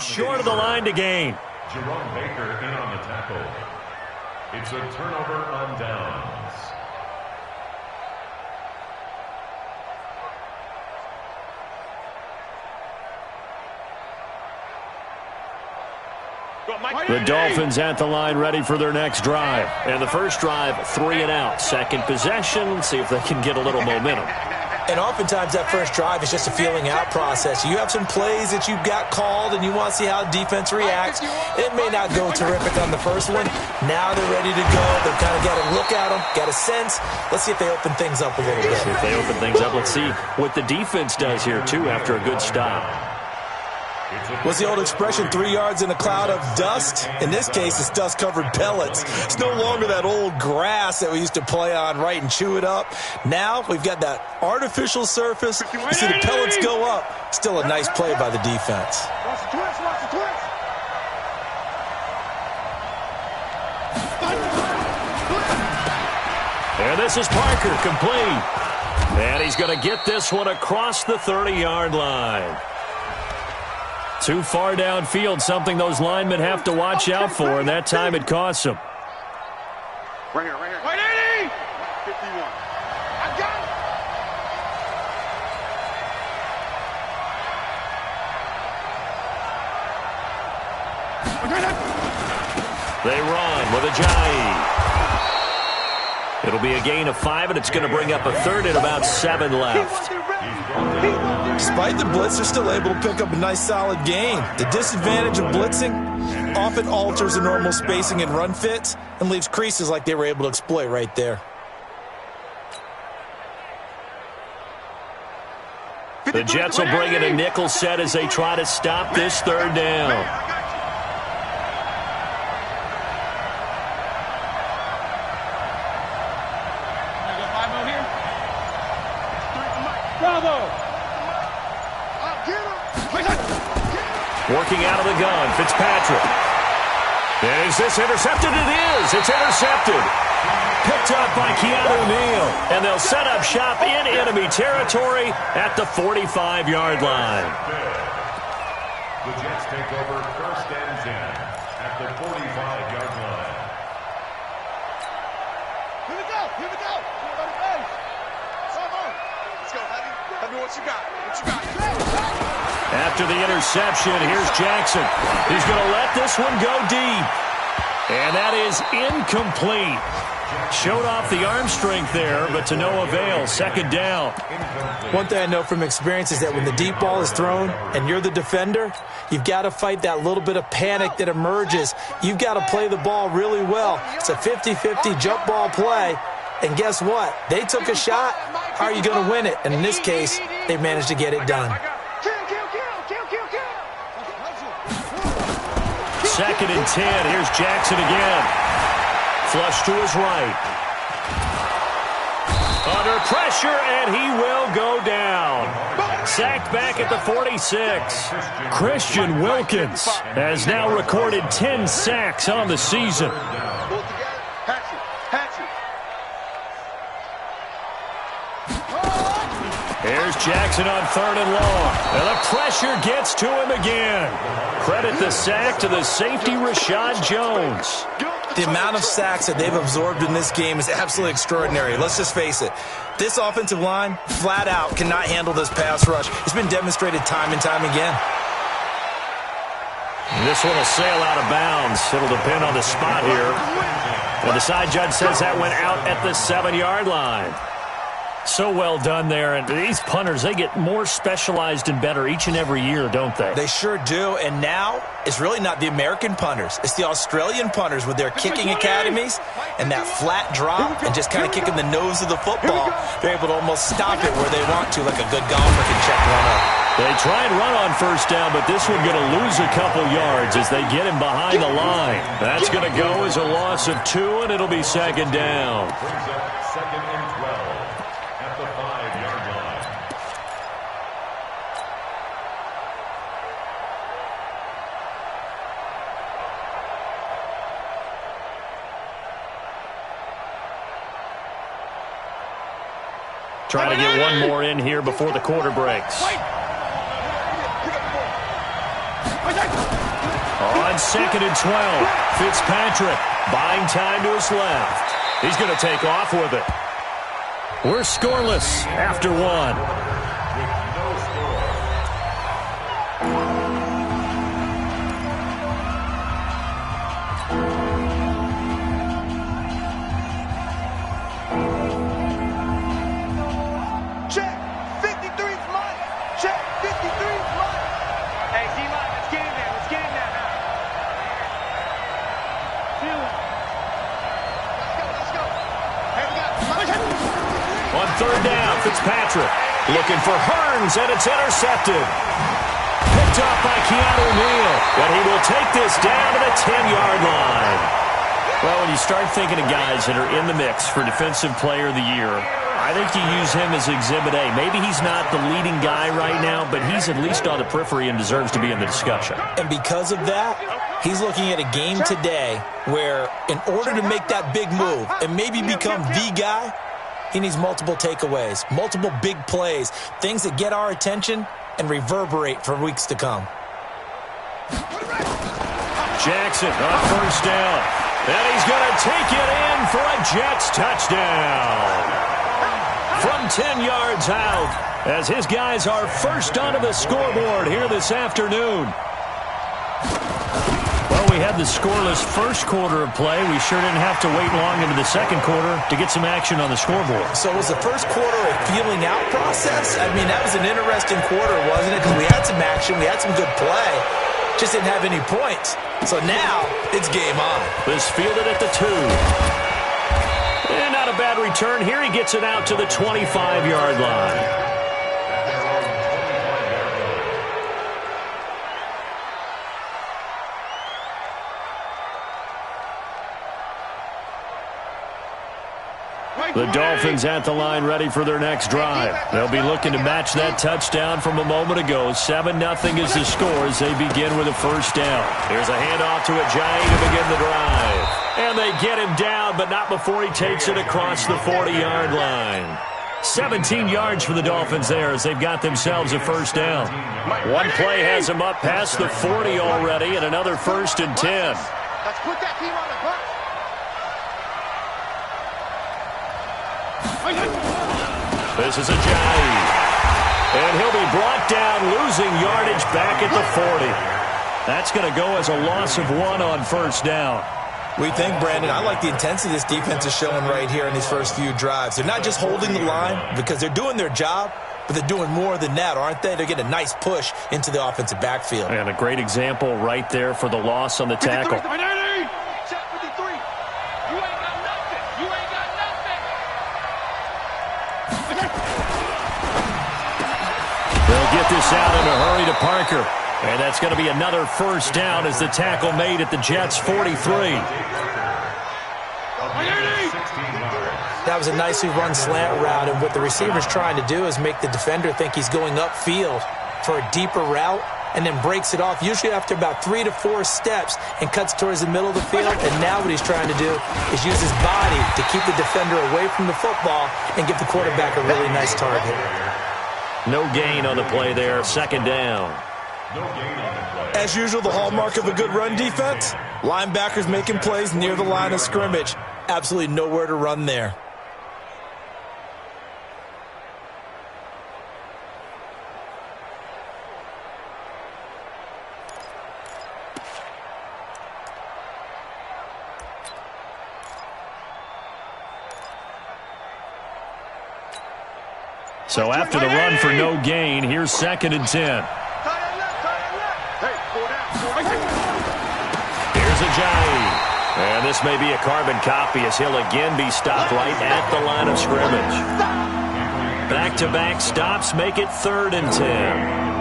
Short of the line to gain. Jerome Baker in on the tackle. It's a turnover on downs. The Dolphins at the line ready for their next drive. And the first drive, 3 and out. Second possession, see if they can get a little momentum. And oftentimes that first drive is just a feeling out process. You have some plays that you've got called and you want to see how defense reacts. It may not go terrific on the first one. Now they're ready to go. They've kind of got to look at them, got a sense. Let's see if they open things up a little bit. If they open things up, let's see what the defense does here, too, after a good stop. What's the old expression, 3 yards in a cloud of dust? In this case, it's dust-covered pellets. It's no longer that old grass that we used to play on, right, and chew it up. Now we've got that artificial surface. You see the pellets go up. Still a nice play by the defense. And this is Parker, complete. And he's going to get this one across the 30-yard line. Too far downfield, something those linemen have to watch out for, and that time it costs them. Right here, right here. Right 80! 51. I got it! They run with Ajayi. It'll be a gain of 5, and it's going to bring up a third and about 7 left. Despite the blitz, they're still able to pick up a nice, solid gain. The disadvantage of blitzing often alters the normal spacing and run fits and leaves creases like they were able to exploit right there. The Jets will bring in a nickel set as they try to stop this third down. Working out of the gun, Fitzpatrick. Is this intercepted? It is. It's intercepted. Picked up by Keanu Neal. And they'll set up shop in enemy territory at the 45-yard line. The Jets take over 1st and 10 at the 45-yard line. Here we go. Here we go. Everybody face. Come on. Let's go, Heavy. Heavy, what you got? What you got? After the interception, here's Jackson. He's going to let this one go deep. And that is incomplete. Showed off the arm strength there, but to no avail. Second down. One thing I know from experience is that when the deep ball is thrown and you're the defender, you've got to fight that little bit of panic that emerges. You've got to play the ball really well. It's a 50-50 jump ball play. And guess what? They took a shot. How are you going to win it? And in this case, they managed to get it done. 2nd and 10. Here's Jackson again. Flush to his right. Under pressure, and he will go down. Sacked back at the 46. Christian Wilkins has now recorded 10 sacks on the season. Here's Jackson on 3rd and long. And the pressure gets to him again. Credit the sack to the safety, Rashad Jones. The amount of sacks that they've absorbed in this game is absolutely extraordinary. Let's just face it. This offensive line, flat out, cannot handle this pass rush. It's been demonstrated time and time again. This one will sail out of bounds. It'll depend on the spot here. And the side judge says that went out at the 7-yard line. So well done there. And these punters, they get more specialized and better each and every year, don't they? They sure do. And now it's really not the American punters. It's the Australian punters with their kicking academies and that flat drop and just kind of kicking the nose of the football. They're able to almost stop it where they want to, like a good golfer can check one up. They try and run on 1st down, but this one going to lose a couple yards as they get him behind the line. That's going to go as a loss of 2, and it'll be 2nd down. 2nd and 12 at the 5-yard line. Trying to get one more in here before the quarter breaks. On 2nd and 12, Fitzpatrick buying time to his left. He's going to take off with it. We're scoreless after one. Check. 53's mine. Check. 53's mine. Hey, D-line, let's get in there. Let's get in there now. Let's go. Hey, we got On 3rd down, Fitzpatrick looking for Hearns, and it's intercepted. Picked off by Keanu Neal, but he will take this down to the 10-yard line. Well, when you start thinking of guys that are in the mix for Defensive Player of the Year, I think you use him as Exhibit A. Maybe he's not the leading guy right now, but he's at least on the periphery and deserves to be in the discussion. And because of that, he's looking at a game today where in order to make that big move and maybe become the guy, he needs multiple takeaways, multiple big plays, things that get our attention and reverberate for weeks to come. Jackson on 1st down. And he's going to take it in for a Jets touchdown. From 10 yards out, as his guys are first onto the scoreboard here this afternoon. Well, we had the scoreless first quarter of play. We sure didn't have to wait long into the second quarter to get some action on the scoreboard. So was the first quarter a feeling out process? I mean, that was an interesting quarter, wasn't it? Because we had some action, we had some good play, just didn't have any points. So now it's game on. This fielded at the 2. And not a bad return here. He gets it out to the 25-yard line. The Dolphins at the line ready for their next drive. They'll be looking to match that touchdown from a moment ago. 7-0 is the score as they begin with a first down. Here's a handoff to Ajayi to begin the drive. And they get him down, but not before he takes it across the 40-yard line. 17 yards for the Dolphins there as they've got themselves a first down. One play has them up past the 40 already, and another 1st and 10. Let's put that team on the bus. This is Ajayi. And he'll be brought down, losing yardage back at the 40. That's going to go as a loss of 1 on first down. We think, Brandon, I like the intensity this defense is showing right here in these first few drives. They're not just holding the line because they're doing their job, but they're doing more than that, aren't they? They're getting a nice push into the offensive backfield. And a great example right there for the loss on the tackle. Check 53. You ain't got nothing. You ain't got nothing. They'll get this out in a hurry to Parker. And that's going to be another first down as the tackle made at the Jets' 43. That was a nicely run slant route, and what the receiver's trying to do is make the defender think he's going upfield for a deeper route and then breaks it off, usually after about 3 to 4 steps, and cuts towards the middle of the field. And now what he's trying to do is use his body to keep the defender away from the football and give the quarterback a really nice target. No gain on the play there, 2nd down. As usual, the hallmark of a good run defense, linebackers making plays near the line of scrimmage. Absolutely nowhere to run there. So after the run for no gain, here's 2nd and 10. Here's Ajayi. And this may be a carbon copy as he'll again be stopped right at the line of scrimmage. Back-to-back stops make it 3rd and 10.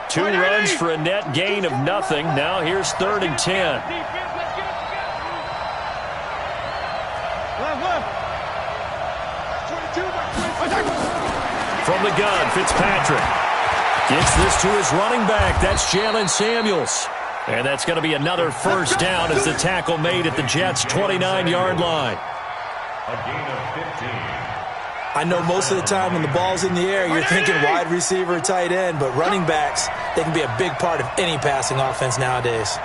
Two runs for a net gain of nothing. Now here's 3rd and 10. From the gun, Fitzpatrick gets this to his running back. That's Jalen Samuels. And that's going to be another first down as the tackle made at the Jets' 29-yard line. A gain of 15. I know most of the time when the ball's in the air, you're thinking wide receiver, tight end, but running backs, they can be a big part of any passing offense nowadays.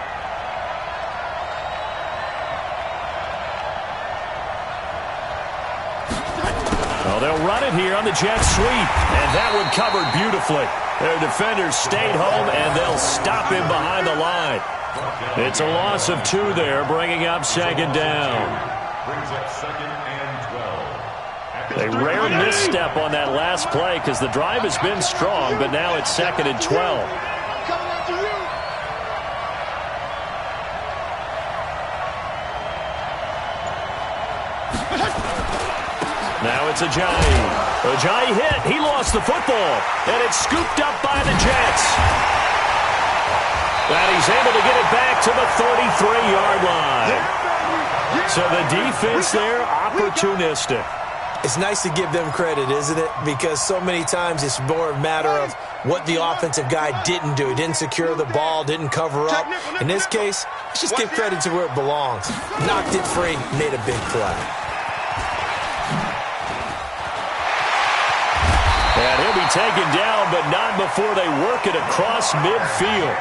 Well, they'll run it here on the jet sweep, and that one covered beautifully. Their defenders stayed home, and they'll stop him behind the line. It's a loss of 2 there, bringing up second down. Brings up second and 12. A rare misstep on that last play because the drive has been strong, but now it's second and 12. Coming after you. Now it's Ajayi. Ajayi hit. He lost the football, and it's scooped up by the Jets. And he's able to get it back to the 33-yard line. So the defense there, opportunistic. It's nice to give them credit, isn't it? Because so many times it's more a matter of what the offensive guy didn't do. He didn't secure the ball, didn't cover up. In this case, let's just give credit to where it belongs. Knocked it free, made a big play. And he'll be taken down, but not before they work it across midfield.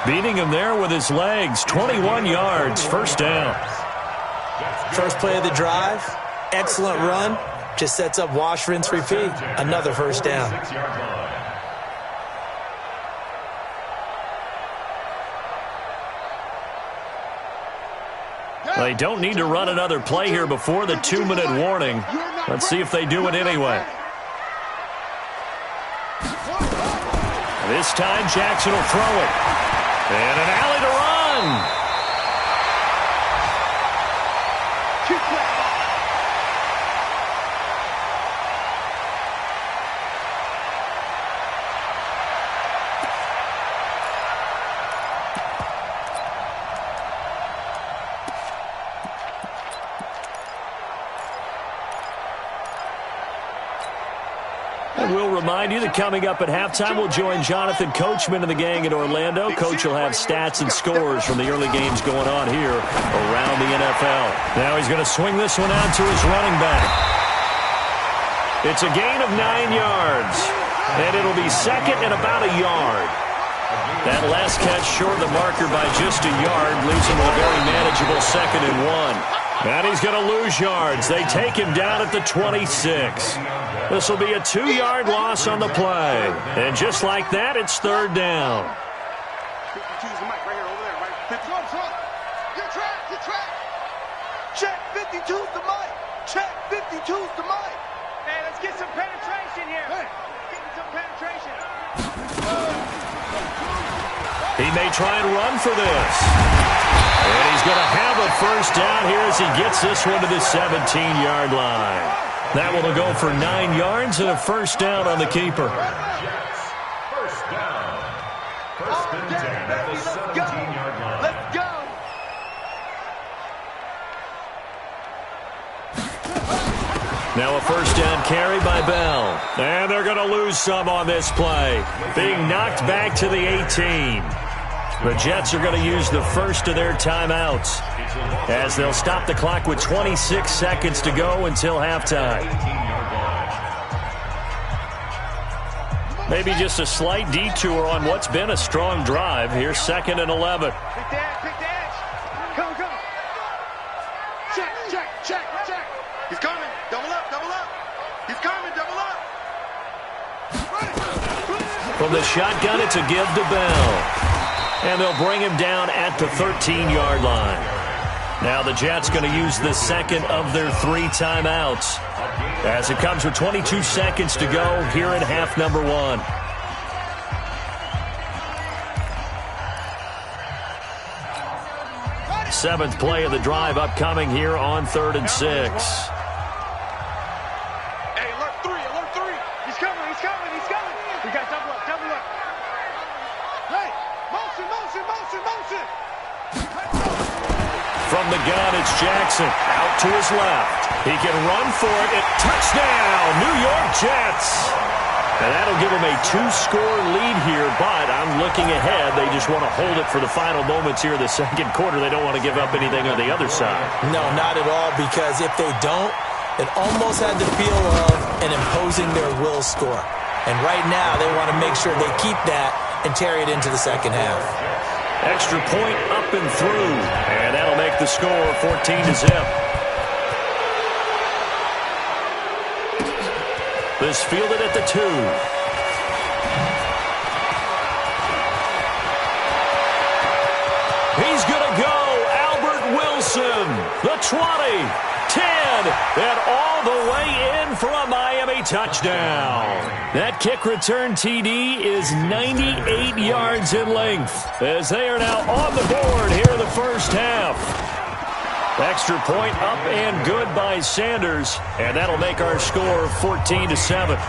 Beating him there with his legs. 21 yards, first down. First play of the drive, excellent run. Just sets up wash, rinse, repeat. Another first down. They don't need to run another play here before the 2-minute warning. Let's see if they do it anyway. This time Jackson will throw it. And an alley to run. And we'll remind you that coming up at halftime, we'll join Jonathan Coachman and the gang in Orlando. Coach will have stats and scores from the early games going on here around the NFL. Now he's going to swing this one out to his running back. It's a gain of 9 yards, and it'll be second and about a yard. That last catch short of the marker by just a yard leaves him with a very manageable second and 1. And he's going to lose yards. They take him down at the 26. This will be a 2-yard loss on the play. And just like that, it's third down. 52's the mic right here, over there, right? 51's front. Get track, get track. Check, 52's the mic. Check, 52's the mic. Hey, let's get some penetration here. Hey. Getting some penetration. He may try and run for this. And he's going to have a first down here as he gets this one to the 17-yard line. That one will go for 9 yards and a first down on the keeper. First down. First and 10 at the 17-yard line. Let's go. Now a first down carry by Bell. And they're going to lose some on this play. Being knocked back to the 18. The Jets are going to use the first of their timeouts as they'll stop the clock with 26 seconds to go until halftime. Maybe just a slight detour on what's been a strong drive. Here's second and 11. Pick the edge. Come on, come on. Check, check, check, check. He's coming. Double up, double up. He's coming, double up. From the shotgun, it's a give to Bell. And they'll bring him down at the 13-yard line. Now the Jets going to use the second of their 3 timeouts as it comes with 22 seconds to go here in half number 1. Seventh play of the drive upcoming here on 3rd and 6. Hey, alert 3, alert 3. He's coming, he's coming, he's coming. We got double up, double up. Hey, motion, motion, motion, motion. From the gun, it's Jackson out to his left. He can run for it. Touchdown, New York Jets. And that'll give them a 2-score lead here, but I'm looking ahead. They just want to hold it for the final moments here in the second quarter. They don't want to give up anything on the other side. No, not at all, because if they don't, it almost had the feel of an imposing their will score. And right now, they want to make sure they keep that and carry it into the second half. Extra point up and through, and that'll make the score 14-0. This fielded at the 2. He's going to go. Albert Wilson, the 20, 10, and all the way in for a Miami touchdown. That kick return TD is 98 yards in length as they are now on the board here in the first half. Extra point up and good by Sanders, and that'll make our score 14-7.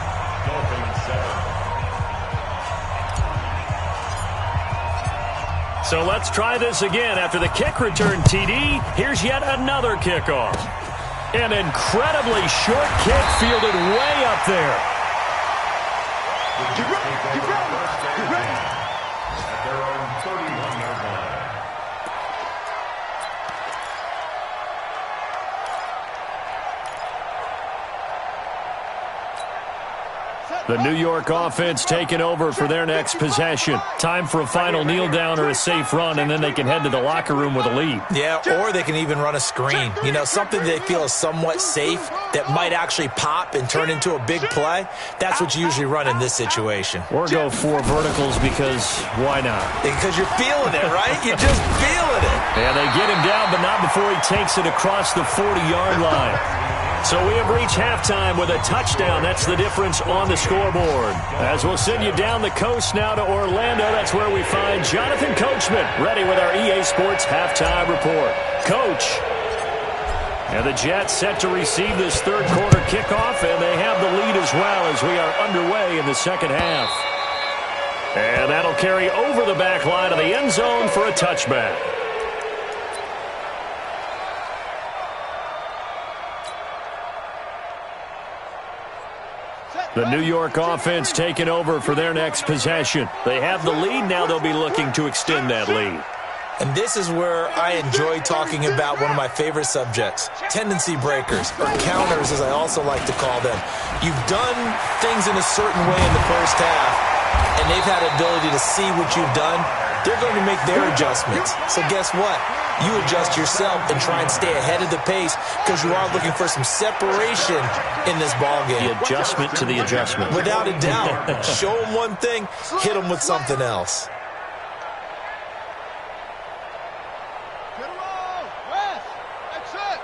So let's try this again. After the kick return TD, here's yet another kickoff. An incredibly short kick fielded way up there. Get ready, get ready, get ready. At their own 31-yard line. The New York offense taking over for their next possession. Time for a final kneel down or a safe run, and then they can head to the locker room with a lead. Yeah, or they can even run a screen. You know, something they feel is somewhat safe that might actually pop and turn into a big play. That's what you usually run in this situation. Or go 4 verticals because why not? Because you're feeling it, right? You're just feeling it. Yeah, they get him down, but not before he takes it across the 40-yard line. So we have reached halftime with a touchdown. That's the difference on the scoreboard. As we'll send you down the coast now to Orlando, that's where we find Jonathan Coachman, ready with our EA Sports halftime report. Coach. And the Jets set to receive this third quarter kickoff, and they have the lead as well as we are underway in the second half. And that'll carry over the back line of the end zone for a touchback. The New York offense taking over for their next possession. They have the lead. Now they'll be looking to extend that lead. And this is where I enjoy talking about one of my favorite subjects, tendency breakers, or counters as I also like to call them. You've done things in a certain way in the first half, and they've had the ability to see what you've done. They're going to make their adjustments. So guess what? You adjust yourself and try and stay ahead of the pace because you are looking for some separation in this ballgame. The adjustment to the adjustment. Without a doubt. Show them one thing, hit them with something else. Get him on. West. That's it.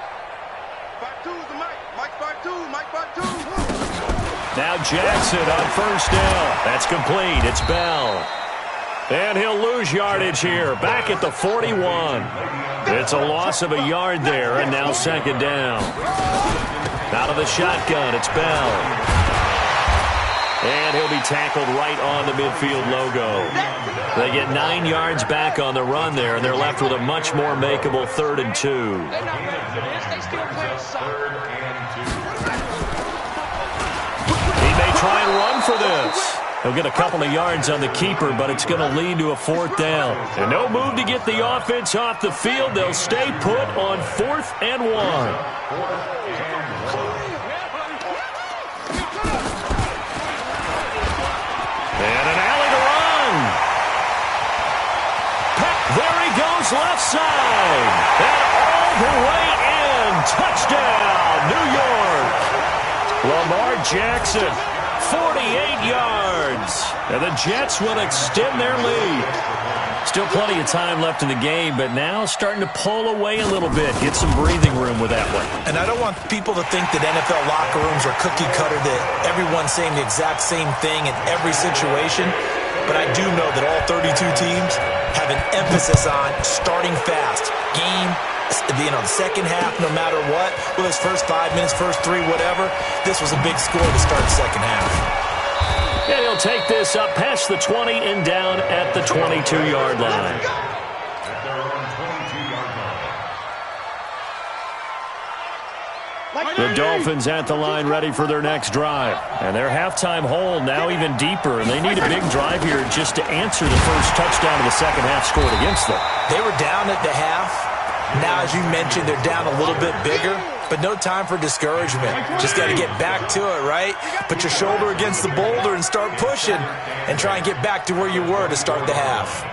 Back two is the Mike. Mike back two. Mike back two. Now Jackson on first down. That's complete. It's Bell. And he'll lose yardage here. Back at the 41. It's a loss of a yard there, and now second down. Out of the shotgun, it's Bell. And he'll be tackled right on the midfield logo. They get 9 yards back on the run there, and they're left with a much more makeable 3rd and 2. He may try and run for this. He'll get a couple of yards on the keeper, but it's going to lead to a 4th down. And no move to get the offense off the field. They'll stay put on 4th and 1. And an alley to run. There he goes left side. And all the way in. Touchdown, New York. Lamar Jackson. 48 yards. And the Jets will extend their lead. Still plenty of time left in the game, but now starting to pull away a little bit. Get some breathing room with that one. And I don't want people to think that NFL locker rooms are cookie cutter, that everyone's saying the exact same thing in every situation. But I do know that all 32 teams have an emphasis on starting fast. Game, the second half, no matter what, whether it's first 5 minutes, first 3, whatever, this was a big score to start the second half. And he'll take this up past the 20 and down at the 22-yard line. At their own 22-yard line. The Dolphins at the line ready for their next drive. And their halftime hole now even deeper, and they need a big drive here just to answer the first touchdown of the second half scored against them. They were down at the half. Now, as you mentioned, they're down a little bit bigger, but no time for discouragement. Just got to get back to it, right? Put your shoulder against the boulder and start pushing and try and get back to where you were to start the half.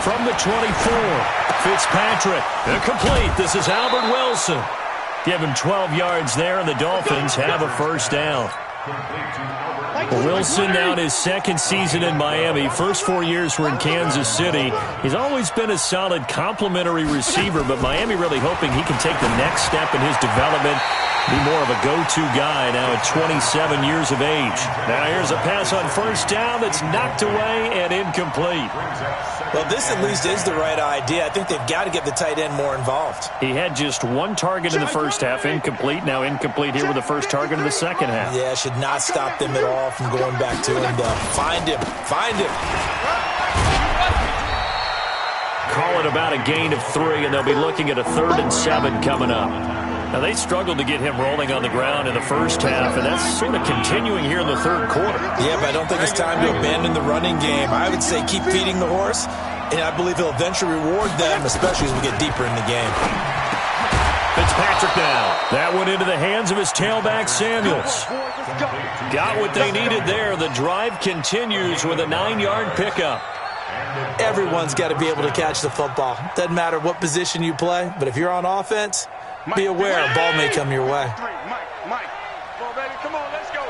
From the 24, Fitzpatrick, incomplete. This is Albert Wilson. Give him 12 yards there, and the Dolphins have a first down. Wilson now in his second season in Miami. First 4 years were in Kansas City. He's always been a solid complementary receiver, but Miami really hoping he can take the next step in his development, be more of a go-to guy now at 27 years of age. Now here's a pass on first down that's knocked away and incomplete. Well, this at least is the right idea. I think they've got to get the tight end more involved. He had just one target in the first half, incomplete. Now incomplete here with the first target of the second half. Yeah, should not stop them at all from going back to him. Find him. Find him. Call it about a gain of 3, and they'll be looking at a 3rd and 7 coming up. Now, they struggled to get him rolling on the ground in the first half, and that's sort of continuing here in the third quarter. Yeah, but I don't think it's time to abandon the running game. I would say keep feeding the horse, and I believe he'll eventually reward them, especially as we get deeper in the game. Fitzpatrick now. That went into the hands of his tailback, Samuels. Got what they needed there. The drive continues with a 9-yard pickup. Everyone's got to be able to catch the football. Doesn't matter what position you play, but if you're on offense, be aware a ball may come your way. Mike. Come on, baby. Come on, let's go.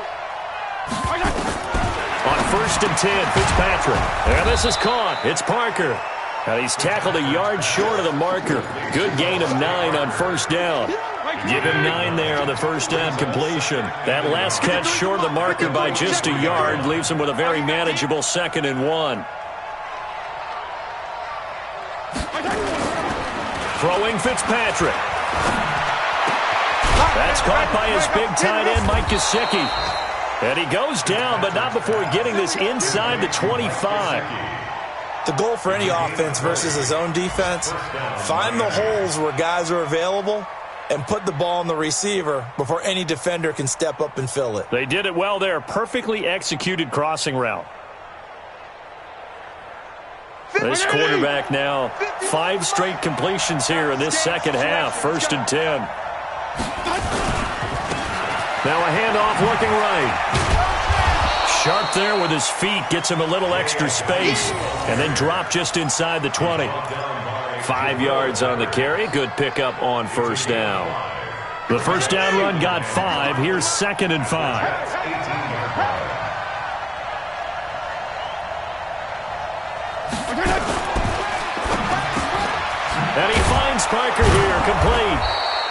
On 1st and 10, Fitzpatrick. And this is caught. It's Parker. Now he's tackled a yard short of the marker. Good gain of 9 on first down. Give him 9 there on the first down completion. That last catch short of the marker by just a yard leaves him with a very manageable 2nd and 1. Throwing Fitzpatrick. That's caught by his big tight end, Mike Gesicki. And he goes down, but not before getting this inside the 25. The goal for any offense versus a zone defense, find the holes where guys are available and put the ball on the receiver before any defender can step up and fill it. They did it well there. Perfectly executed crossing route. This quarterback now, 5 straight completions here in this second half. 1st and 10. Now a handoff looking right. Sharp there with his feet. Gets him a little extra space. And then drop just inside the 20. 5 yards on the carry. Good pickup on first down. The first down run got 5. Here's 2nd and 5. And he finds Parker here, complete.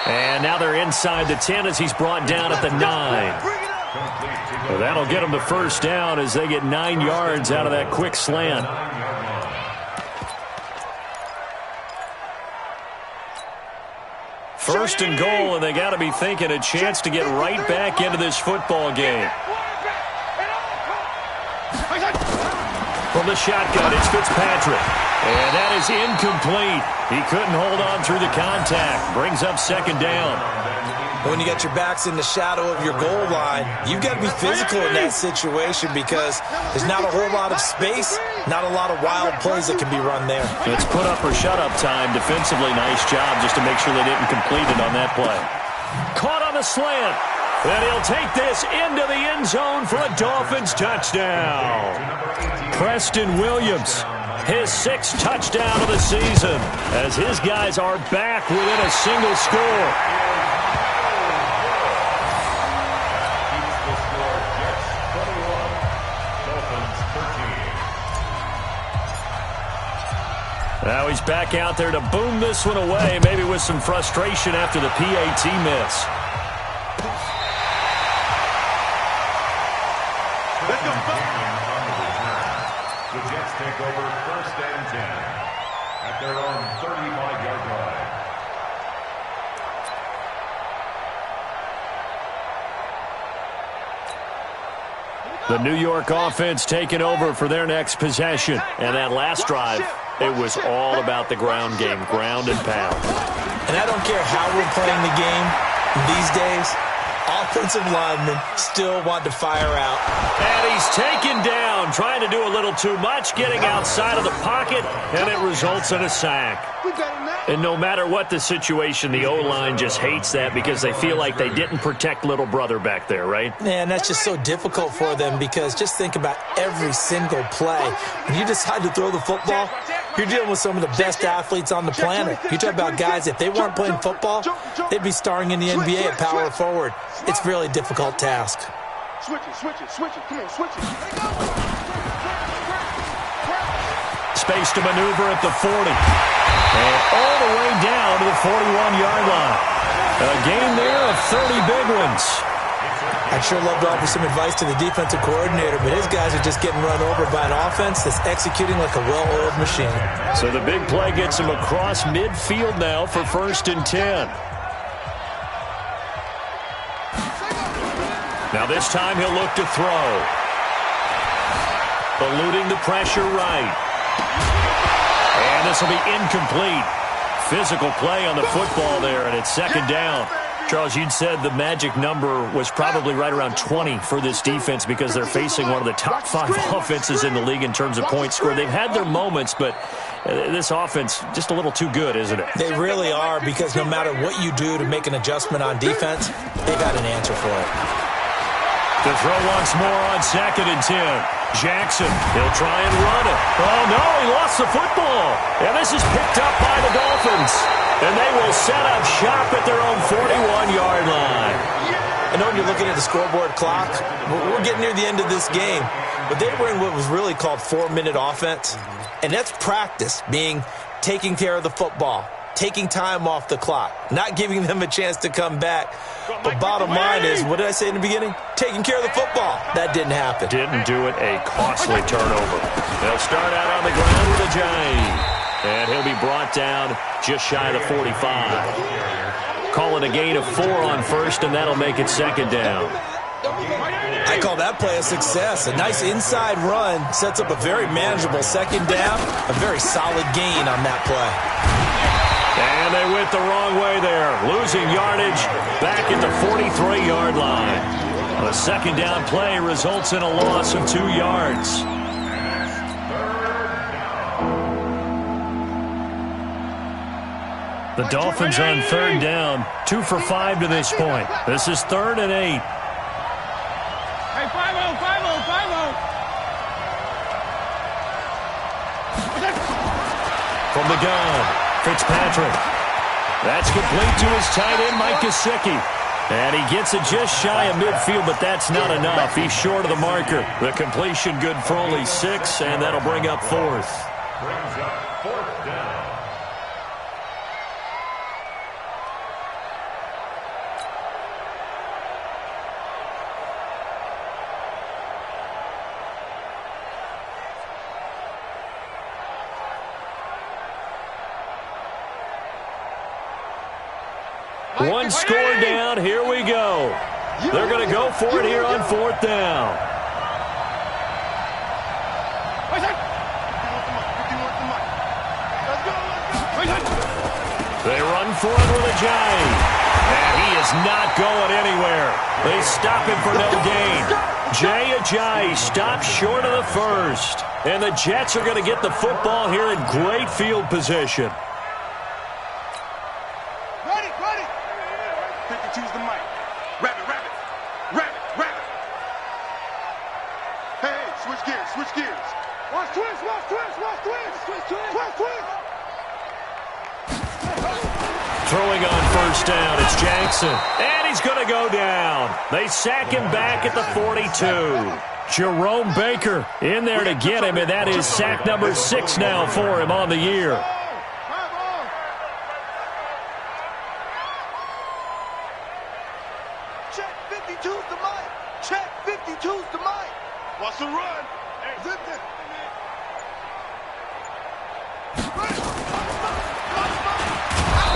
And now they're inside the 10 as he's brought down at the 9. Well, that'll get them the first down as they get 9 yards out of that quick slant. First and goal, and they got to be thinking a chance to get right back into this football game. From the shotgun, it's Fitzpatrick. And that is incomplete. He couldn't hold on through the contact. Brings up 2nd down. When you got your backs in the shadow of your goal line, you've got to be physical in that situation because there's not a whole lot of space, not a lot of wild plays that can be run there. It's put up or shut up time. Defensively, nice job just to make sure they didn't complete it on that play. Caught on the slant. And he'll take this into the end zone for a Dolphins touchdown. Preston Williams, his 6th touchdown of the season, as his guys are back within a single score. Now he's back out there to boom this one away, maybe with some frustration after the PAT miss. The Jets take over 1st and 10 at their own 35-yard line. The New York offense taking over for their next possession. And that last drive, it was all about the ground game, ground and pound. And I don't care how we're playing the game these days, offensive linemen still want to fire out. And he's taken down, trying to do a little too much, getting outside of the pocket, and it results in a sack. And no matter what the situation, the O-line just hates that because they feel like they didn't protect little brother back there, right? Man, that's just so difficult for them because just think about every single play. When you decide to throw the football, you're dealing with some of the best athletes on the planet. You talk about guys, if they weren't playing football, they'd be starring in the NBA at power forward. It's a really difficult task. Switch it. Come on, switch it. Space to maneuver at the 40. And all the way down to the 41-yard line. A game there of 30 big ones. I'd sure love to offer some advice to the defensive coordinator, but his guys are just getting run over by an offense that's executing like a well-oiled machine. So the big play gets him across midfield now for 1st and 10. Now this time he'll look to throw. Eluding the pressure right. And this will be incomplete. Physical play on the football there, and it's 2nd down. Charles, you'd said the magic number was probably right around 20 for this defense because they're facing one of the top 5 offenses in the league in terms of points scored. They've had their moments, but this offense just a little too good, isn't it? They really are, because no matter what you do to make an adjustment on defense, they got an answer for it. To throw once more on 2nd and 10. Jackson, he'll try and run it. Oh, no, he lost the football. And this is picked up by the Dolphins. And they will set up shop at their own 41-yard line. I know when you're looking at the scoreboard clock, we're getting near the end of this game, but they were in what was really called 4-minute offense. And that's practice, meaning taking care of the football, taking time off the clock, not giving them a chance to come back. But bottom line is, what did I say in the beginning? Taking care of the football. That didn't happen. Didn't do it. A costly turnover. They'll start out on the ground with a Giant. And he'll be brought down just shy of the 45. Call it a gain of 4 on 1st, and that'll make it 2nd down. I call that play a success. A nice inside run sets up a very manageable 2nd down. A very solid gain on that play. And they went the wrong way there. Losing yardage back at the 43-yard line. A 2nd down play results in a loss of 2 yards. The Dolphins on 3rd down. 2 for 5 to this point. This is 3rd and 8. Hey, 5-0, 5-0, 5-0. From the gun, Fitzpatrick. That's complete to his tight end, Mike Gesicki. And he gets it just shy of midfield, but that's not enough. He's short of the marker. The completion good for only 6, and that'll bring up 4th. Brings up 4th down. One score down. Here we go. They're going to go for it here on 4th down. They run for it with a Giant. And he is not going anywhere. They stop him for no gain. Jay Ajayi stops short of the 1st. And the Jets are going to get the football here in great field position. Choose the mic. Rabbit. Hey, switch gears. Watch twist. Throwing on 1st down, it's Jackson. And he's going to go down. They sack him back at the 42. Jerome Baker in there to get him, and that is sack number 6 now for him on the year. Check 52's the mic. What's the run? Zip it.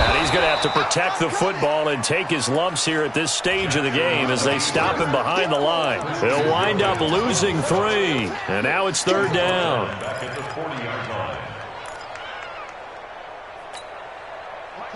And he's going to have to protect the football and take his lumps here at this stage of the game as they stop him behind the line. They'll wind up losing 3. And now it's 3rd down. Back at the 40-yard line.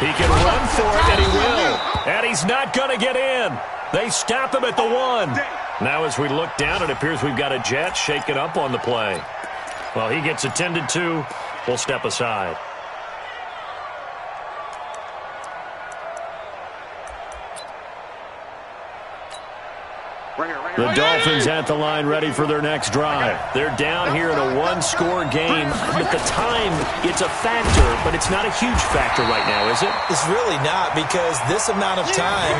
He can run for it, and he will. And he's not going to get in. They stop him at the 1. Now as we look down, it appears we've got a Jet shaken up on the play. Well, he gets attended to. We'll step aside. The Dolphins at the line ready for their next drive. They're down here in a one-score game. At the time, it's a factor, but it's not a huge factor right now, is it? It's really not, because this amount of time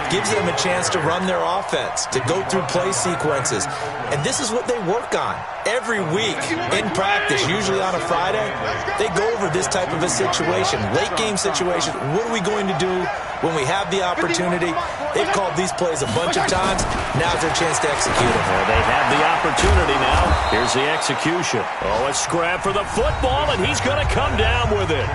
gives them a chance to run their offense, to go through play sequences. And this is what they work on every week in practice, usually on a Friday. They go over this type of a situation, late game situation. What are we going to do when we have the opportunity? They've called these plays a bunch of times. Now's their chance to execute them. Well, they have the opportunity now. Here's the execution. Oh, a scrap for the football, and he's going to come down with it.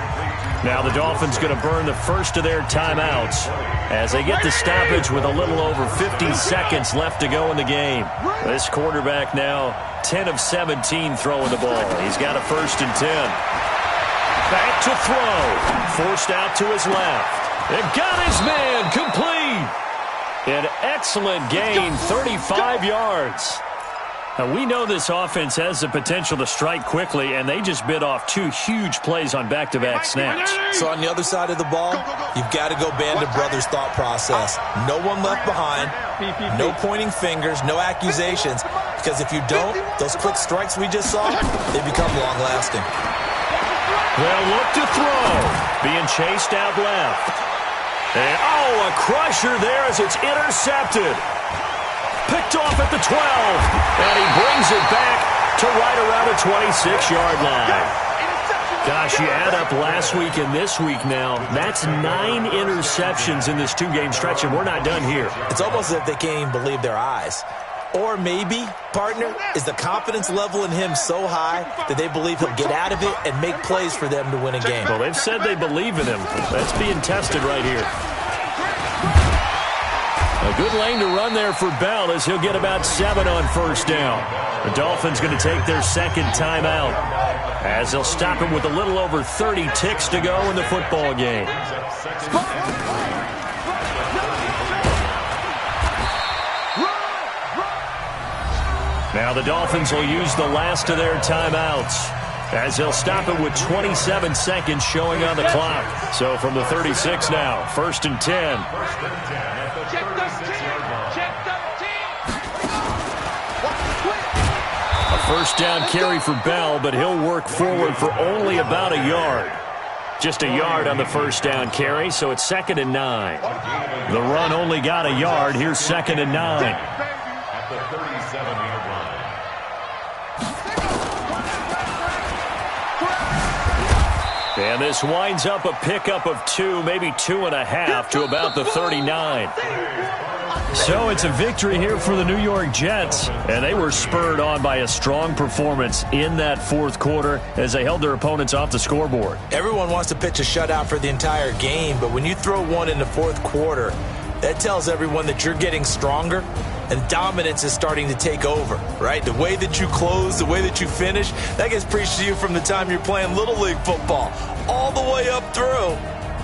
Now the Dolphins going to burn the first of their timeouts as they get the stoppage with a little over 50 seconds left to go in the game. This quarterback now 10 of 17 throwing the ball. He's got a 1st and 10. Back to throw. Forced out to his left. And got his man complete. An excellent gain, 35 yards. Now, we know this offense has the potential to strike quickly, and they just bit off 2 huge plays on back-to-back snaps. So on the other side of the ball, you've got to go Band of Brothers thought process. No one left behind, no pointing fingers, no accusations, because if you don't, those quick strikes we just saw, they become long-lasting. They'll look to throw, being chased out left. And, oh, a crusher there as it's intercepted. Picked off at the 12. And he brings it back to right around the 26-yard line. Gosh, you add up last week and this week now, that's 9 interceptions in this 2-game stretch, and we're not done here. It's almost as if they can't even believe their eyes. Or maybe, partner, is the confidence level in him so high that they believe he'll get out of it and make plays for them to win a game. Well, they've said they believe in him. That's being tested right here. A good lane to run there for Bell as he'll get about 7 on 1st down. The Dolphins going to take their 2nd timeout as they'll stop him with a little over 30 ticks to go in the football game. Now the Dolphins will use the last of their timeouts as they'll stop it with 27 seconds showing on the clock. So from the 36 now, 1st and 10. A 1st down carry for Bell, but he'll work forward for only about a yard. Just a yard on the 1st down carry, so it's 2nd and 9. The run only got a yard. Here's 2nd and 9. At the 37-yard line. And this winds up a pickup of 2, maybe 2.5 to about the 39. So it's a victory here for the New York Jets, and they were spurred on by a strong performance in that 4th quarter as they held their opponents off the scoreboard. Everyone wants to pitch a shutout for the entire game, but when you throw one in the 4th quarter, that tells everyone that you're getting stronger and dominance is starting to take over, right? The way that you close, the way that you finish, that gets preached to you from the time you're playing Little League football all the way up through.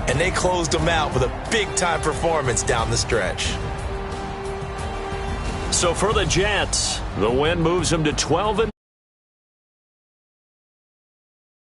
And they closed them out with a big-time performance down the stretch. So for the Jets, the win moves them to 12-.